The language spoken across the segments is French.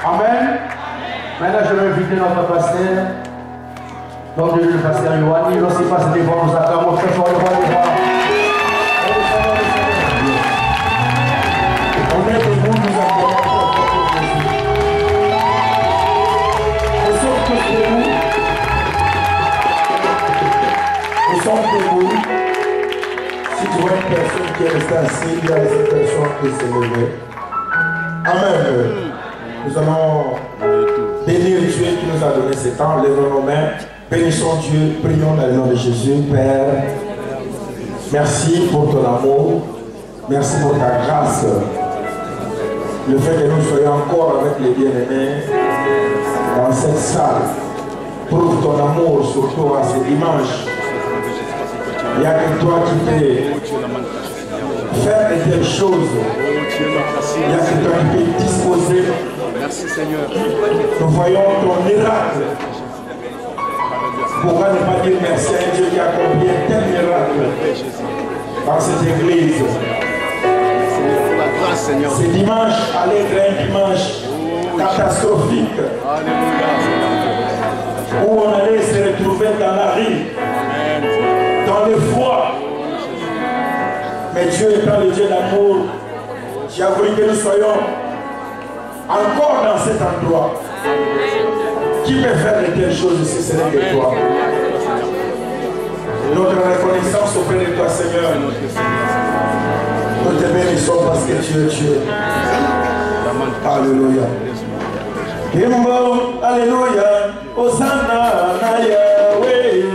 Amen. Maintenant, je vais inviter notre pasteur. Donc, le pasteur Yohani, il aussi passe devant nous acclamos très fort le roi des rois. On est debout, nous acclamons. Nous sommes tous debout. Nous sommes debout. Si tu vois une personne qui est restée assise, il y a cette personne qui s'est levée. Amen. Nous allons bénir Dieu qui nous a donné ce temps. Lèvons nos mains. Bénissons Dieu. Prions dans le nom de Jésus. Père, merci pour ton amour. Merci pour ta grâce. Le fait que nous soyons encore avec les bien-aimés dans cette salle. Prouve ton amour surtout à ce dimanche. Il n'y a que toi qui peux faire de telles choses. Il y a que toi qui peux disposer. Merci Seigneur. Nous voyons ton miracle. Pourquoi ne pas dire merci à un Dieu qui a accompli un tel miracle dans cette église? Ce dimanche allait être un dimanche catastrophique. Où on allait se retrouver dans la rue, dans le froid. Mais Dieu étant le Dieu d'amour, j'ai voulu que nous soyons encore dans cet endroit. Qui peut faire de telles choses si ce n'est que toi? Notre reconnaissance auprès de toi, Seigneur. Nous te bénissons parce que tu es Dieu. Alléluia. Kimbo, Alléluia. Hosanna, Yahweh.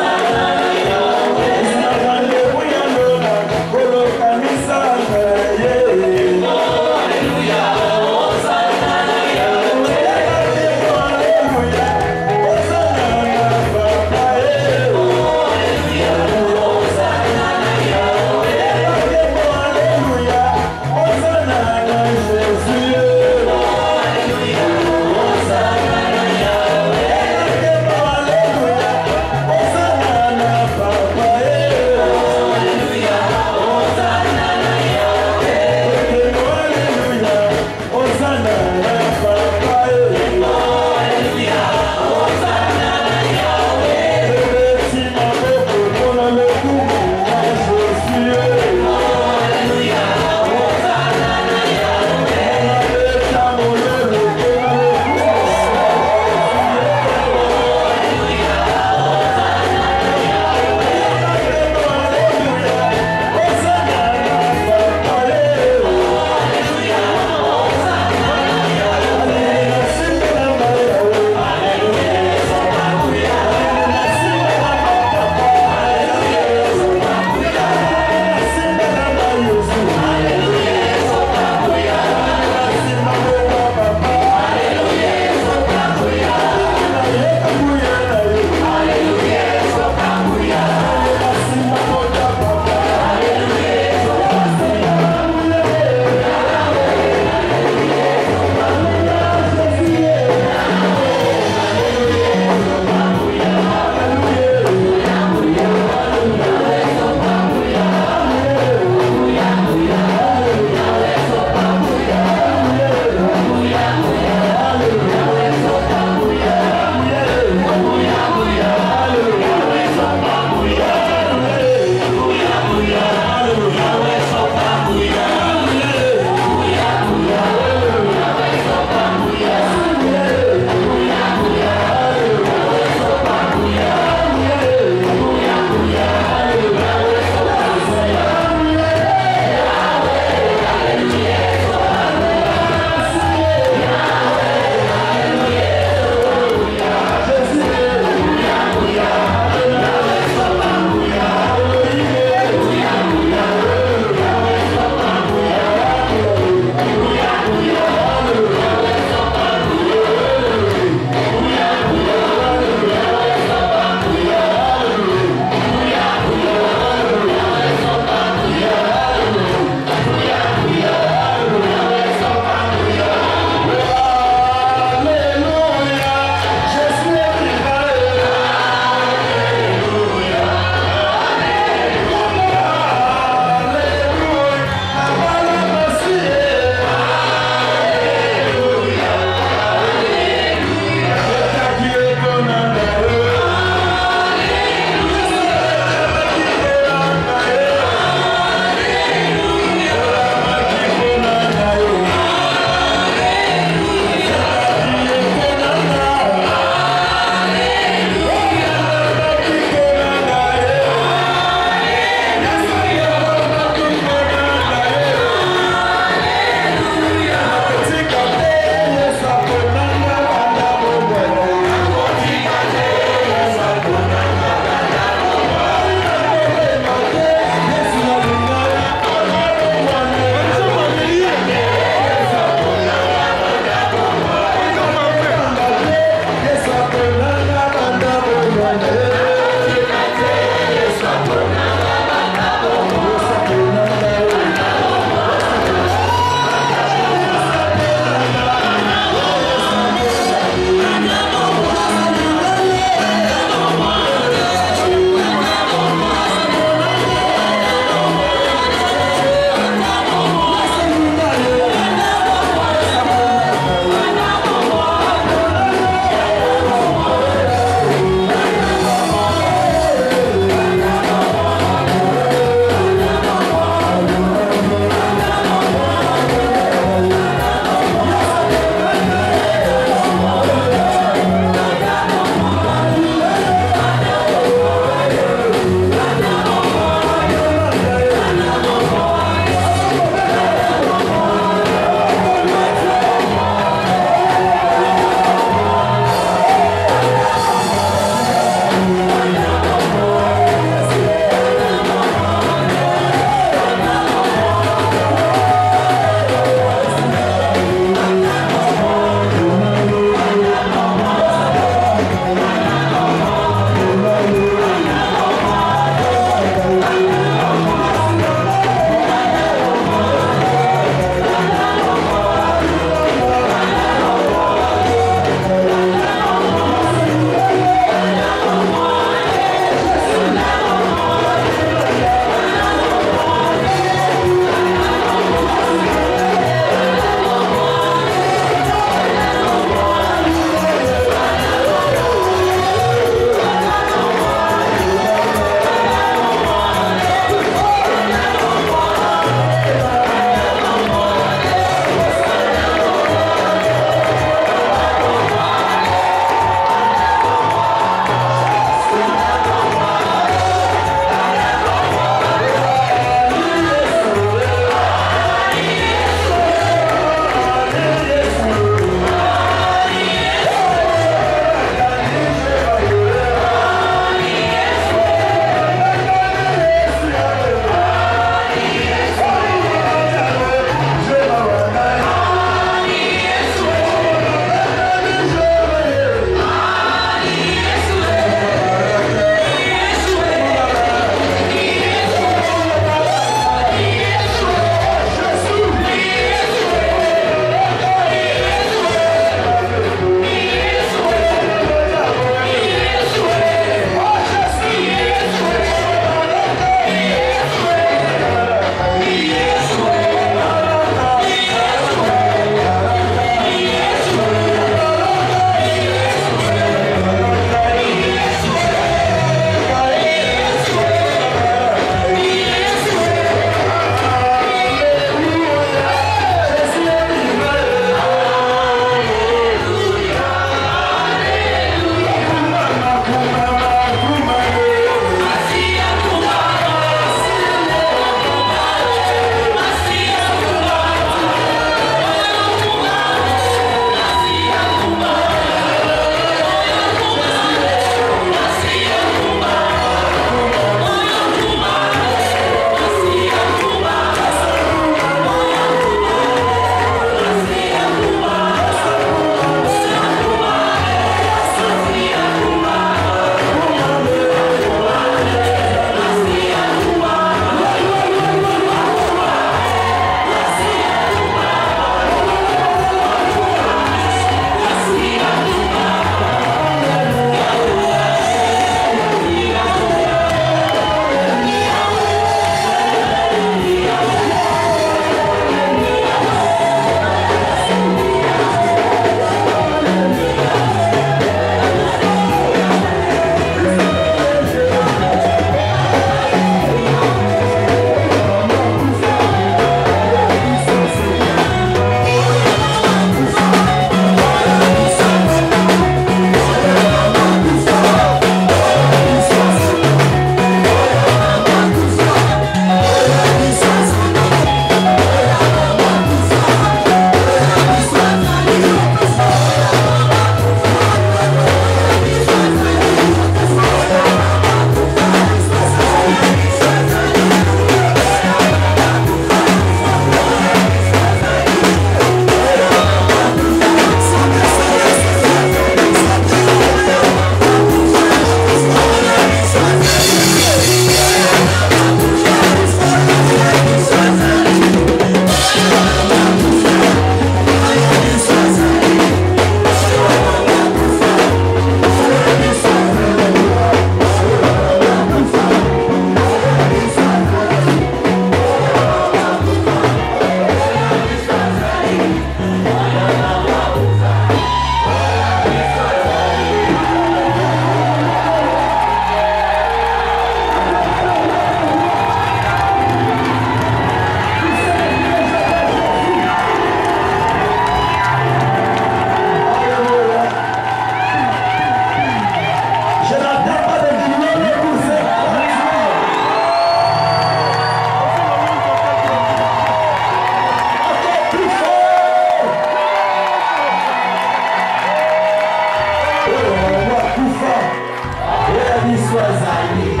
Amen.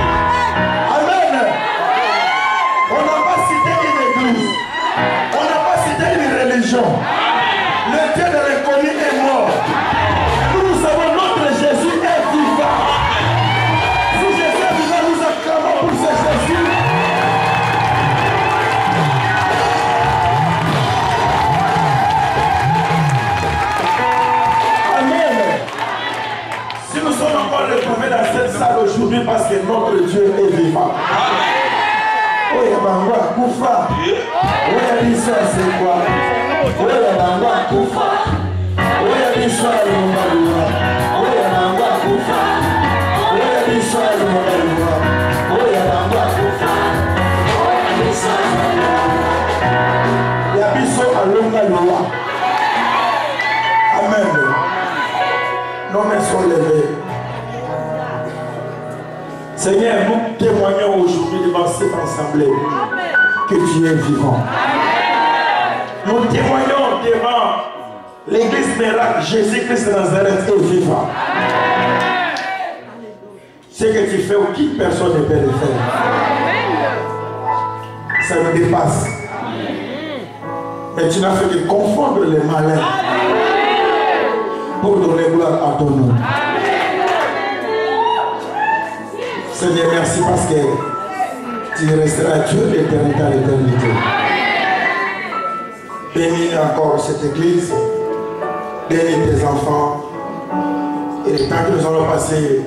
On n'a pas cité une église. On n'a pas cité une religion. Le Dieu de l'inconnu est mort. Nous savons notre Jésus est vivant. Si Jésus est vivant, nous acclamons pour ce Jésus. Nous sommes encore retrouvés dans cette salle aujourd'hui parce que notre Dieu est vivant. Oh, il y a Bangwa Koufa. Oh, il y a l'histoire, c'est quoi? Oh, il y a Bangwa Koufa. Oh, il y a l'histoire, le Mobalua. Oh, il y a Bangwa Koufa. Oh, il y a l'histoire, le Mobalua. Oh, il y a Bangwa Koufa. Oh, il y a l'histoire, le Mobalua. Il y a Bisso à l'Ongalua. Amen. Nos mains sont levées. Seigneur, nous témoignons aujourd'hui devant cette assemblée que tu es vivant. Nous témoignons devant l'église miracle, Jésus-Christ de Nazareth est vivant. Ce que tu fais, aucune personne ne peut le faire. Ça me dépasse. Mais tu n'as fait que confondre les malins pour donner gloire à ton nom. Seigneur, merci parce que tu resteras Dieu d'éternité à l'éternité. Bénis encore cette église, bénis tes enfants, et le temps que nous allons passer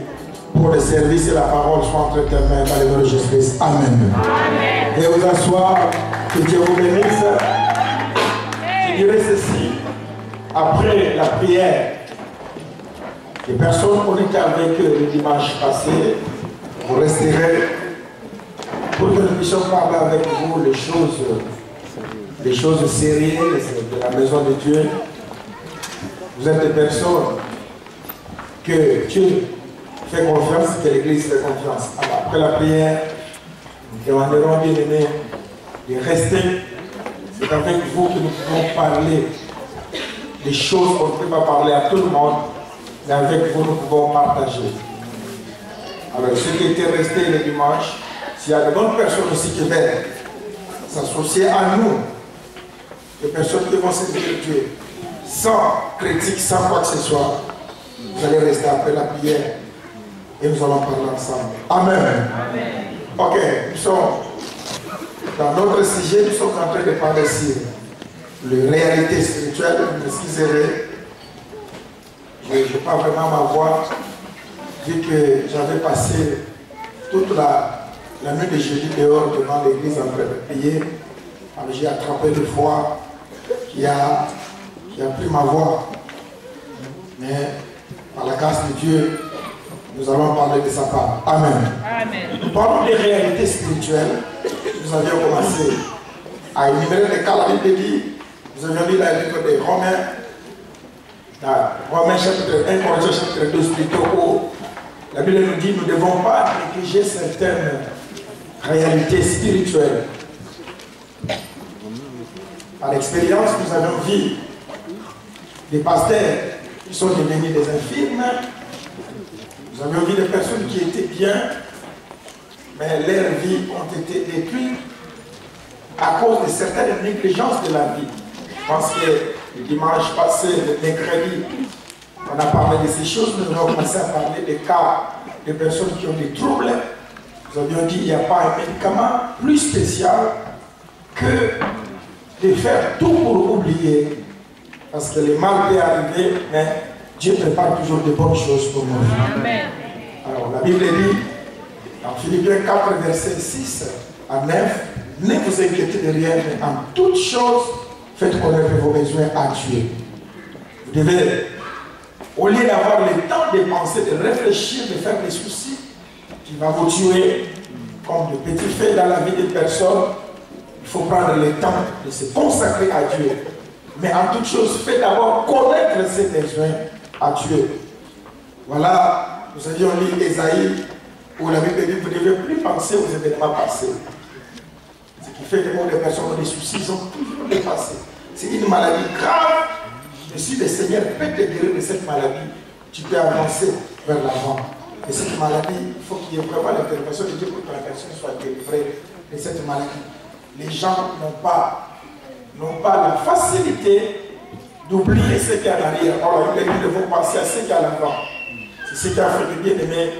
pour le service et la parole soit entre tes mains dans le nom de Jésus-Christ. Amen. Et vous asseoir, que Dieu vous bénisse. Je dirais ceci, après la prière, les personnes qu'on était avec le dimanche passé, vous resterez pour que nous puissions parler avec vous les choses sérieuses de la maison de Dieu. Vous êtes des personnes que Dieu fait confiance, que l'Église fait confiance. Alors, après la prière, nous demanderons bien aimés de rester. C'est avec vous que nous pouvons parler des choses qu'on ne peut pas parler à tout le monde, mais avec vous nous pouvons partager. Alors, ceux qui étaient restés le dimanche, s'il y a de bonnes personnes aussi qui veulent s'associer à nous, des personnes qui vont servir Dieu, sans critique, sans quoi que ce soit, vous allez rester après la prière et nous allons parler ensemble. Amen. Amen. Ok, nous sommes dans notre sujet, nous sommes en train de parler sur les réalités spirituelles. Vous m'excuserez, je n'ai pas vraiment ma voix, vu que j'avais passé toute la nuit de jeudi dehors devant l'église en train de prier. Alors j'ai attrapé le foie qui a pris ma voix. Mais par la grâce de Dieu, nous allons parler de sa part. Amen. Amen. Nous parlons des réalités spirituelles. Nous avions commencé à énumérer les cas. La Bible dit, nous avions lu la livre des Romains, Romains chapitre 1, Corinthiens chapitre 2, plutôt où la Bible nous dit nous ne devons pas négliger certaines réalités spirituelles. Par expérience, nous avons vu des pasteurs qui sont devenus des infirmes. Nous avons vu des personnes qui étaient bien, mais leurs vies ont été détruites à cause de certaines négligences de la vie. Je pense que le dimanche passé, le mercredi, on a parlé de ces choses, nous avons commencé à parler des cas de personnes qui ont des troubles. Nous avions dit qu'il n'y a pas un médicament plus spécial que de faire tout pour oublier. Parce que le mal peut arriver, mais Dieu prépare toujours de bonnes choses pour nous. Amen. Alors la Bible dit, dans Philippiens 4, verset 6 à 9, ne vous inquiétez de rien, mais en toutes choses, faites connaître vos besoins à Dieu. Vous devez, au lieu d'avoir le temps de penser, de réfléchir, de faire des soucis qui vont vous tuer, comme de petits faits dans la vie des personnes, il faut prendre le temps de se consacrer à Dieu. Mais en toute chose, faites d'abord connaître ses besoins à Dieu. Voilà, nous avions lu Ésaïe, où la Bible dit, vous ne devez plus penser aux événements passés. Ce qui fait que les personnes ont des soucis, ils ont toujours dépassé. C'est une maladie grave. Et si le Seigneur peut te guérir de cette maladie, tu peux avancer vers l'avant. Et cette maladie, il faut qu'il y ait vraiment l'intervention de Dieu pour que la personne soit délivrée de cette maladie. Les gens n'ont pas la facilité d'oublier ce qu'il y a en arrière. Or, ils devront penser à ce qu'il y a l'avant. C'est ce qui a fait le bien-aimé.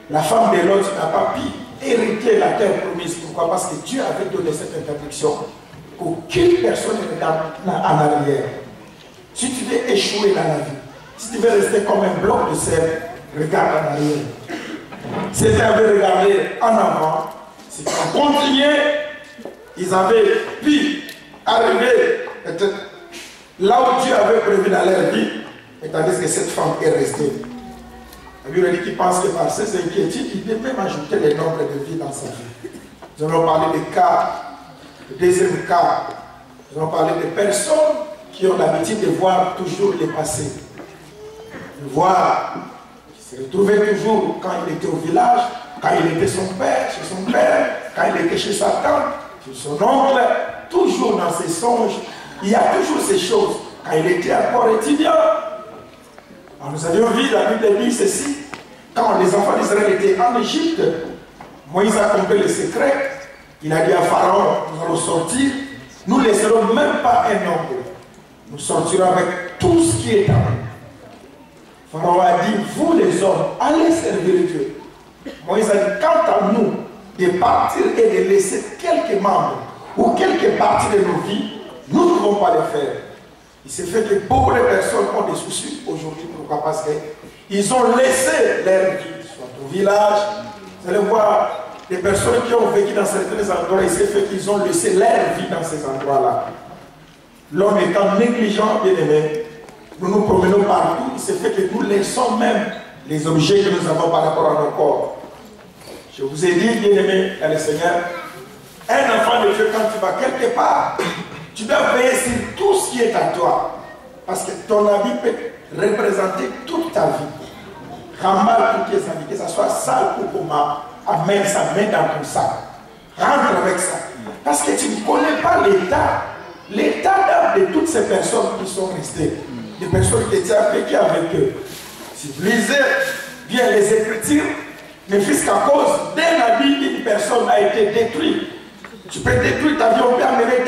La femme de Lot n'a pas pu hériter la terre promise. Pourquoi? Parce que Dieu avait donné cette interdiction. Qu'aucune personne ne regarde en arrière. Si tu veux échouer dans la vie, si tu veux rester comme un bloc de sel, regarde en arrière. Si tu avais regardé en avant, si tu as continué, ils avaient pu arriver peut-être là où Dieu avait prévu dans leur vie, et tandis que cette femme est restée. La Bible dit qu'il pense que par ses inquiétudes, il peut même ajouter le nombre de vies dans sa vie. Nous allons parler des cas, le deuxième cas. Nous allons parler des personnes qui ont l'habitude de voir toujours le passé. De voir, qui se retrouvaient toujours quand il était au village, quand il était son père, chez son père, quand il était chez sa tante, chez son oncle, toujours dans ses songes. Il y a toujours ces choses. Quand il était encore étudiant, alors nous avions vu, la Bible dit ceci, quand les enfants d'Israël étaient en Égypte, Moïse a compris le secret. Il a dit à Pharaon, nous allons sortir, nous ne laisserons même pas un nombre. Nous sortirons avec tout ce qui est à nous. Pharaon a dit, vous les hommes, allez servir Dieu. Moïse a dit, quant à nous, de partir et de laisser quelques membres ou quelques parties de nos vies, nous ne pouvons pas le faire. Il s'est fait que beaucoup de personnes ont des soucis aujourd'hui. Pourquoi? Parce qu'ils ont laissé leur vie, soit au village. Vous allez voir des personnes qui ont vécu dans certains endroits, il s'est fait qu'ils ont laissé leur vie dans ces endroits-là. L'homme étant négligent, bien aimé, nous nous promenons partout, il s'est fait que nous laissons même les objets que nous avons par rapport à nos corps. Je vous ai dit, bien aimé, dans le Seigneur, un enfant de Dieu, quand tu vas quelque part, tu dois veiller sur tout ce qui est à toi. Parce que ton habit peut représenter toute ta vie. Remballe toutes tes habits, que ce soit sale ou comment, amène ça, mets dans ton sac. Rentre avec ça. Parce que tu ne connais pas l'état d'âme de toutes ces personnes qui sont restées. Des personnes qui étaient vécues avec eux. Si vous lisez bien les Écritures, mais puisqu'à cause d'un habit, une personne a été détruite. Tu peux détruire ta vie, on peut amener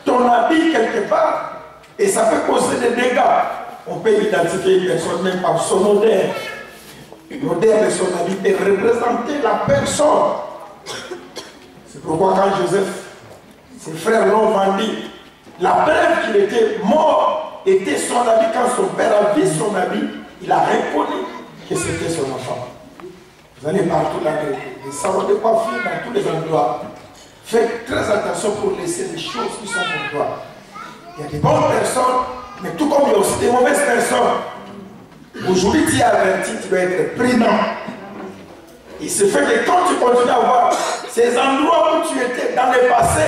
ton habit quelque part et ça peut causer des dégâts. On peut identifier une personne même par son odeur. L'odeur de son habit peut représenter la personne. C'est pourquoi quand Joseph, ses frères l'ont vendu, la preuve qu'il était mort était son habit. Quand son père a vu son habit, il a reconnu que c'était son enfant. Vous allez partout dans les salons de coiffure, dans tous les endroits. Faites très attention pour laisser les choses qui sont pour toi. Il y a des bonnes personnes, mais tout comme il y a aussi des mauvaises personnes. Aujourd'hui, tu es averti, tu dois être prudent. Il se fait que quand tu continues à voir ces endroits où tu étais dans le passé,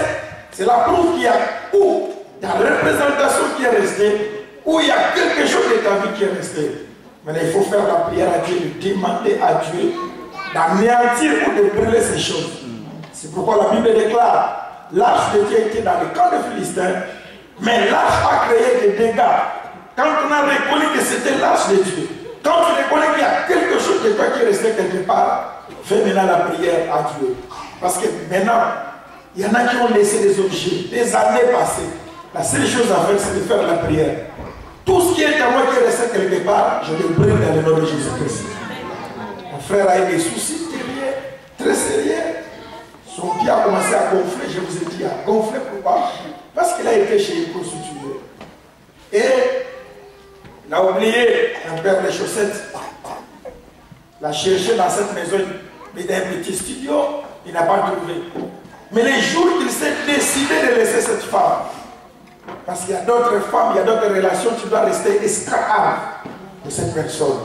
c'est la preuve qu'il y a où ta représentation qui est restée, où il y a quelque chose de ta vie qui est resté. Maintenant, il faut faire la prière à Dieu, de demander à Dieu d'anéantir ou de brûler ces choses. C'est pourquoi la Bible déclare, l'arche de Dieu était dans le camp de Philistins, mais l'arche a créé des dégâts. Quand on a reconnu que c'était l'arche de Dieu, quand tu reconnais qu'il y a quelque chose de toi qui est resté quelque part, fais maintenant la prière à Dieu. Parce que maintenant, il y en a qui ont laissé des objets, des années passées. La seule chose à faire, c'est de faire la prière. Tout ce qui est à moi qui est resté quelque part, je le brûle dans le nom de Jésus-Christ. Mon frère a eu des soucis terribles, très sérieux. Son pied a commencé à gonfler, je vous ai dit, à gonfler pourquoi? Parce qu'il a été chez une prostituée. Et il a oublié un paire de chaussettes. Il a cherché dans cette maison, il a un petit studio, il n'a pas trouvé. Mais les jours qu'il s'est décidé de laisser cette femme, parce qu'il y a d'autres femmes, il y a d'autres relations, tu dois rester esclave de cette personne.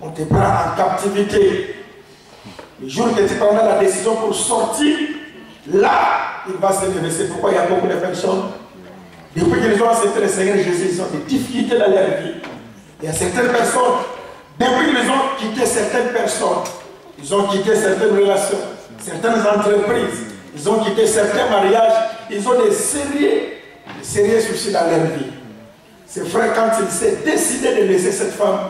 On te prend en captivité. Le jour que tu prendras la décision pour sortir, là, il va se lever. C'est pourquoi il y a beaucoup de personnes, depuis qu'ils ont accepté le Seigneur Jésus, ils ont des difficultés dans leur vie. Il y a certaines personnes, depuis qu'ils ont quitté certaines personnes, ils ont quitté certaines relations, certaines entreprises, ils ont quitté certains mariages, ils ont des sérieux soucis dans leur vie. Ces frères, quand il s'est décidé de laisser cette femme,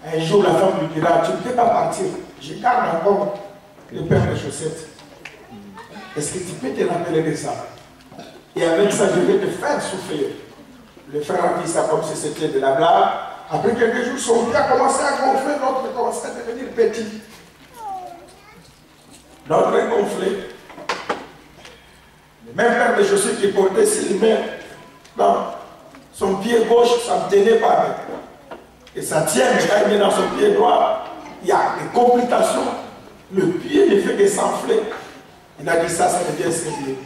Un jour, la femme lui dira, tu ne peux pas partir. Je garde encore le paire de chaussettes. Est-ce que tu peux te rappeler de ça? Et avec ça, je vais te faire souffler. Le frère a dit ça comme si c'était de la blague. Après quelques jours, son pied a commencé à gonfler, l'autre a commencé à devenir petit. L'autre est gonflé. Le même paire de chaussures qu'il portait, s'il met dans son pied gauche, ça ne tenait pas. Et ça tient, mais quand il met dans son pied droit, il y a des complications. Le pied ne fait que s'enfler. Il a dit ça, ça devient sérieux.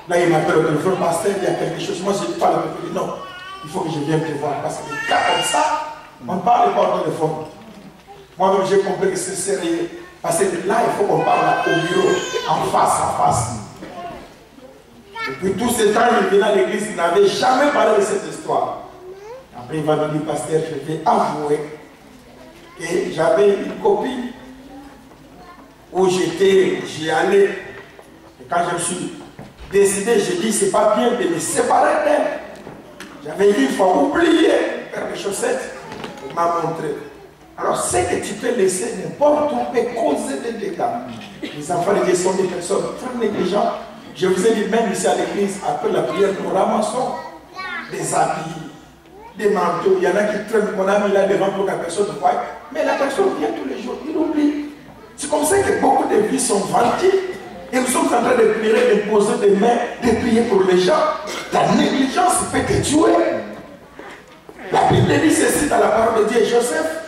Là, il m'appelle au téléphone, pasteur, il y a quelque chose. Moi, je ne dis pas le téléphone. Non, il faut que je vienne te voir. Parce que des cas comme ça, on ne parle pas au téléphone. Moi-même, j'ai compris que c'est sérieux. Parce que là, il faut qu'on parle au bureau, en face à face. Depuis tout ce temps, il venait à l'église, il n'avait jamais parlé de cette histoire. Après, il va me dire, pasteur, je vais avouer que j'avais une copine où j'y allais. Et quand je me suis décidé, j'ai dit, c'est pas bien de me séparer d'elle. J'avais une fois oublié faire des chaussettes. Il m'a montré. Alors, ce que tu peux laisser n'importe où peut causer des dégâts. Les enfants de Dieu sont des personnes très négligentes. Je vous ai dit, même ici à l'église, après la prière, nous ramassons des habits, des manteaux. Il y en a qui traînent, mon ami là devant pour que la personne voie. Mais la personne vient tous les jours, il oublie. C'est comme ça que beaucoup de vies sont vanties. Et nous sommes en train de prier, de poser des mains, de prier pour les gens. La négligence peut te tuer. La Bible dit ceci dans la parole de Dieu. Joseph,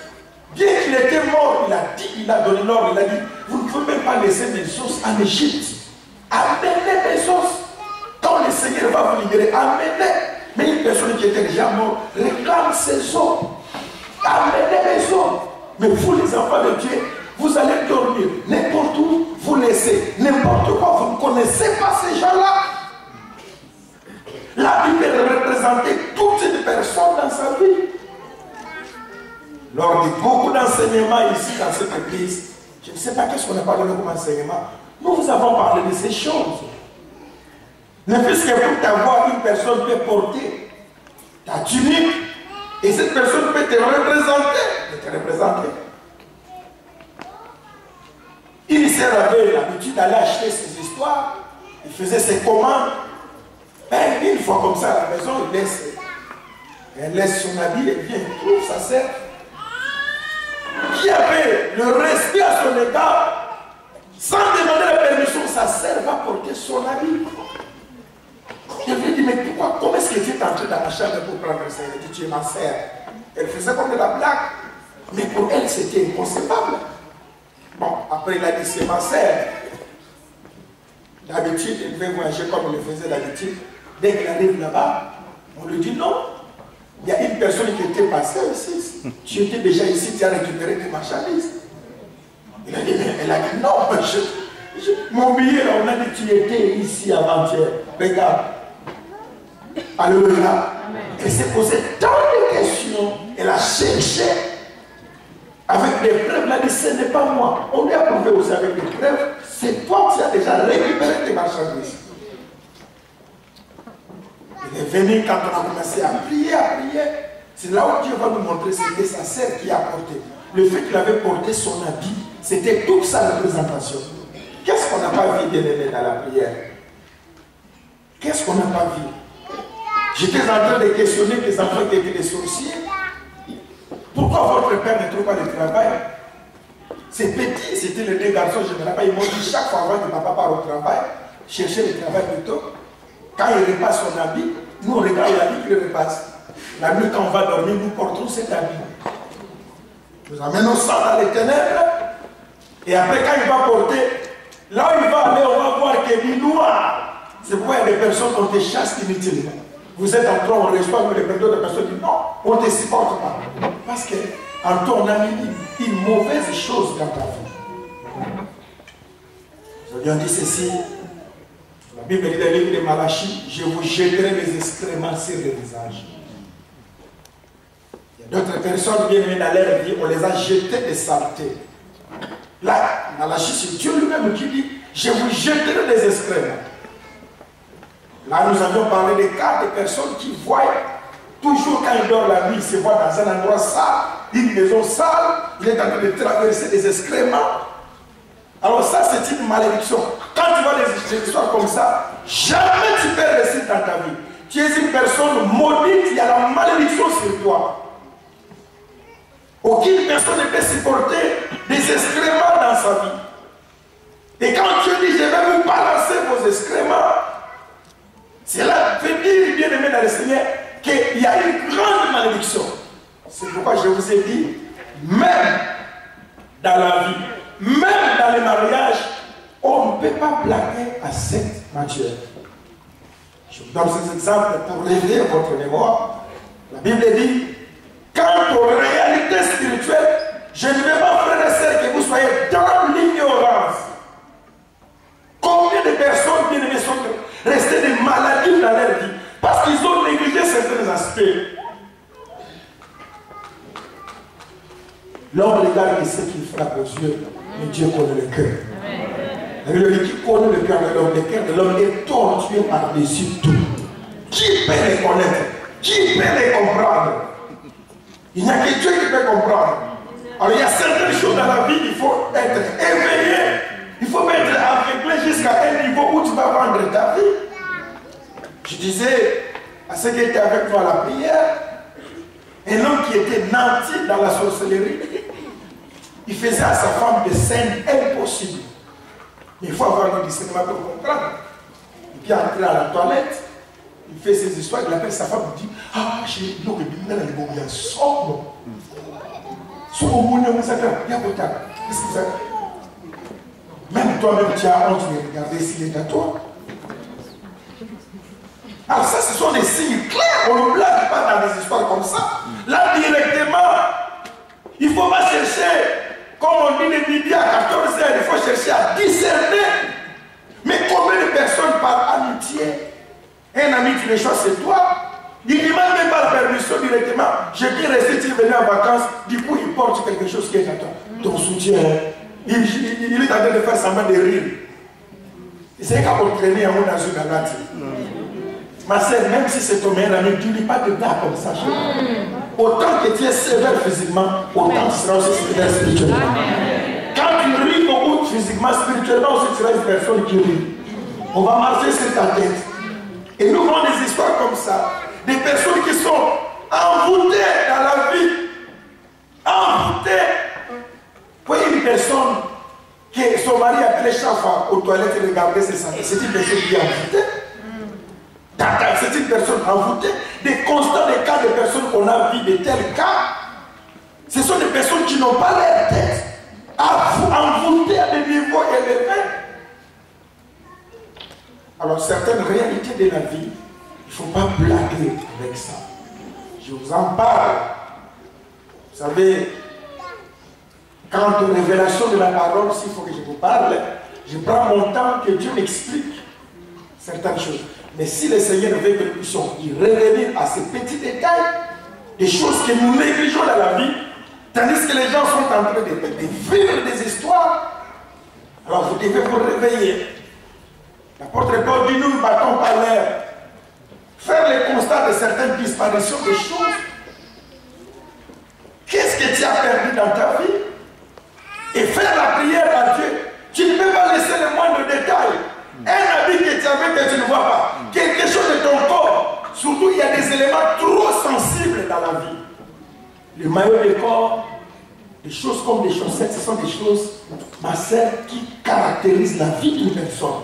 bien qu'il était mort, il a dit, il a donné l'ordre, il a dit, vous ne pouvez même pas laisser mes os en Égypte. Amenez mes os. Quand le Seigneur va vous libérer, amenez. Mais une personne qui était déjà morte réclame ses os. Amenez mes os. Mais vous, les enfants de Dieu, vous allez dormir n'importe où, vous laissez n'importe quoi, vous ne connaissez pas ces gens-là. La Bible représentait toute une personne dans sa vie. Lors de beaucoup d'enseignements ici dans cette église, je ne sais pas qu'est-ce qu'on a parlé comme enseignement, nous vous avons parlé de ces choses. Ne puisque pour t'avoir, une personne peut porter ta tunique et cette personne peut te représenter. Il avait l'habitude d'aller acheter ses histoires, il faisait ses commandes. Et une fois comme ça à la maison, elle laisse son habit et vient, trouve sa sœur qui avait le respect à son égard, sans demander la permission, sa sœur va porter son habit. Je lui ai dit, mais pourquoi, comment est-ce que tu es entré dans la chambre pour prendre ça? Elle a dit, tu es ma sœur. Elle faisait comme de la blague, mais pour elle c'était inconcevable. Bon, après il a dit, c'est ma sœur. D'habitude, il devait voyager comme il le faisait d'habitude. Dès qu'il arrive là-bas, on lui dit non. Il y a une personne qui était passée ici. Tu étais déjà ici, tu as récupéré tes marchandises. Elle a dit non, mon billet, là, on a dit tu étais ici avant-hier. Regarde. Alléluia. Elle s'est posé tant de questions. Elle a cherché avec des preuves. Elle a dit ce n'est pas moi. On lui a prouvé aussi avec des preuves. C'est toi qui as déjà récupéré tes marchandises. Il est venu quand on a commencé à prier, c'est là où Dieu va nous montrer c'était sa sœur qui a porté. Le fait qu'il avait porté son habit, c'était toute sa représentation. Qu'est-ce qu'on n'a pas vu, bien-aimé, dans la prière? Qu'est-ce qu'on n'a pas vu? J'étais en train de questionner les enfants qui étaient des sorciers. Pourquoi votre père ne trouve pas de travail? C'est petit, c'était les deux garçons, je ne me rappelle pas. Ils m'ont dit chaque fois avant que papa part au travail, chercher le travail plutôt. Quand il repasse son habit, nous on regarde l'habit qu'il repasse. La nuit quand on va dormir, nous portons cet habit. Nous amenons ça dans les ténèbres. Et après quand il va porter, là où il va aller, on va voir qu'il est noir. C'est pourquoi il y a des personnes qu'on te chasse inutilement. Vous êtes en train, on reçoit les personnes disent non, on ne te supporte pas. Parce qu'en toi on a mis une mauvaise chose dans ta vie. Nous avons dit ceci. La Bible dit dans le livre de Malachie, je vous jetterai les excréments sur le visage. Il y a d'autres personnes bien aimées dans leur vie, on les a jetées des saletés. Là, Malachie, c'est Dieu lui-même qui dit, je vous jetterai les excréments. Là, nous avions parlé des cas de personnes qui voient Toujours quand il dort la nuit, il se voit dans un endroit sale, une maison sale, il est en train de traverser des excréments. Alors ça, c'est une malédiction. Quand tu vois des histoires comme ça, jamais tu peux rester dans ta vie. Tu es une personne maudite, il y a la malédiction sur toi. Aucune personne ne peut supporter des excréments dans sa vie. Et quand Dieu dit, je vais vous balancer vos excréments, cela veut dire, bien aimé dans le Seigneur, qu'il y a une grande malédiction. C'est pourquoi je vous ai dit, même dans la vie, même dans les mariages, on ne peut pas blaguer à cette matière. Je vous donne ces exemples pour réveiller votre mémoire. La Bible dit, quant aux réalités spirituelles, je ne veux pas, frères et sœurs, que vous soyez dans l'ignorance. Combien de personnes bien aimées sont restées des maladies dans leur vie parce qu'ils ont négligé certains aspects. L'homme regarde ce qu'il frappe aux yeux, mais Dieu connaît le cœur. La Bible dit qu'il connaît le cœur de l'homme. Le cœur de l'homme est tortueux par-dessus tout. Qui peut les connaître? Qui peut les comprendre? Il n'y a que Dieu qui peut comprendre. Alors il y a certaines choses dans la vie, il faut être éveillé. Il faut être aveuglé jusqu'à un niveau où tu vas vendre ta vie. Je disais à ceux qui étaient avec moi à la prière, un homme qui était nanti dans la sorcellerie, il faisait à sa femme des scènes impossibles. Mais il faut avoir le discernement pour comprendre. Il vient entrer à la toilette, il fait ses histoires, il appelle sa femme, il dit, ah, j'ai l'eau de bimena, il y a son. Son au monde, vous savez, il y a votre. Qu'est-ce que vous avez? Même toi-même, tu as honte de regarder s'il est à toi. Alors ça, ce sont des signes clairs. On ne blague pas dans des histoires comme ça. Là, directement, il ne faut pas chercher, comme on dit de midi à 14 heures, il faut chercher à discerner. Mais combien de personnes par amitié, un ami qui les choisit, c'est toi, il ne demande même pas la permission directement. Je peux rester, tu es venu en vacances, du coup, il porte quelque chose qui est à toi. Ton soutien. Il est en train de faire semblant de rire. C'est quand on traîne à mon azur dans la tête. Ma sœur, même si c'est ton meilleur ami, tu ne lis pas de gars comme ça. Autant que tu es sévère physiquement, autant tu seras aussi sévère spirituellement. Quand tu ris beaucoup physiquement, spirituellement aussi, tu seras une personne qui rit. On va marcher sur ta tête. Et nous avons des histoires comme ça. Des personnes qui sont envoûtées dans la vie. Envoûtées. Vous voyez une personne qui son mari a appelé chaque fois aux toilettes et regardait ses santé. C'est une personne qui est envoûtée. C'est une personne envoûtée. Des constants des cas de personnes qu'on a vu de tels cas. Ce sont des personnes qui n'ont pas leur tête. Envoûtées à des niveaux élevés. Alors certaines réalités de la vie, il ne faut pas blaguer avec ça. Je vous en parle. Vous savez, quant aux révélations de la parole, s'il faut que je vous parle, je prends mon temps que Dieu m'explique certaines choses. Mais si le Seigneur veut que nous puissions y revenir à ces petits détails, des choses que nous négligeons dans la vie, tandis que les gens sont en train de vivre des histoires, alors vous devez vous réveiller. L'apôtre Paul dit, nous nous battons par l'air. Faire le constat de certaines disparitions des choses. Qu'est-ce que tu as perdu dans ta vie? Et faire la prière à Dieu. Tu ne peux pas laisser le moindre détail. Un habit que tu avais que tu ne vois pas. Quelque chose de ton corps. Surtout, il y a des éléments trop sensibles dans la vie. Le maillot de corps, des choses comme des chaussettes, ce sont des choses, ma sœur, qui caractérisent la vie d'une personne.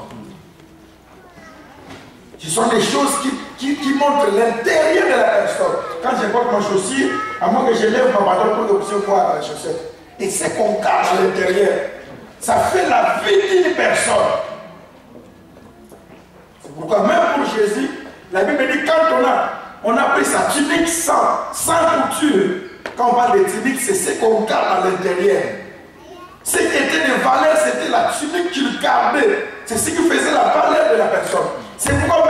Ce sont des choses qui montrent l'intérieur de la personne. Quand je porte ma chaussure, à moins que je lève ma bâton pour que vous puissiez voir la chaussette. Et c'est qu'on cache à l'intérieur. Ça fait la vie d'une personne. C'est pourquoi même pour Jésus, la Bible dit quand on a pris sa tunique sans couture, quand on parle de tunique, c'est ce qu'on garde à l'intérieur. Ce qui était de valeur, c'était la tunique qu'il gardait. C'est ce qui faisait la valeur de la personne. C'est pourquoi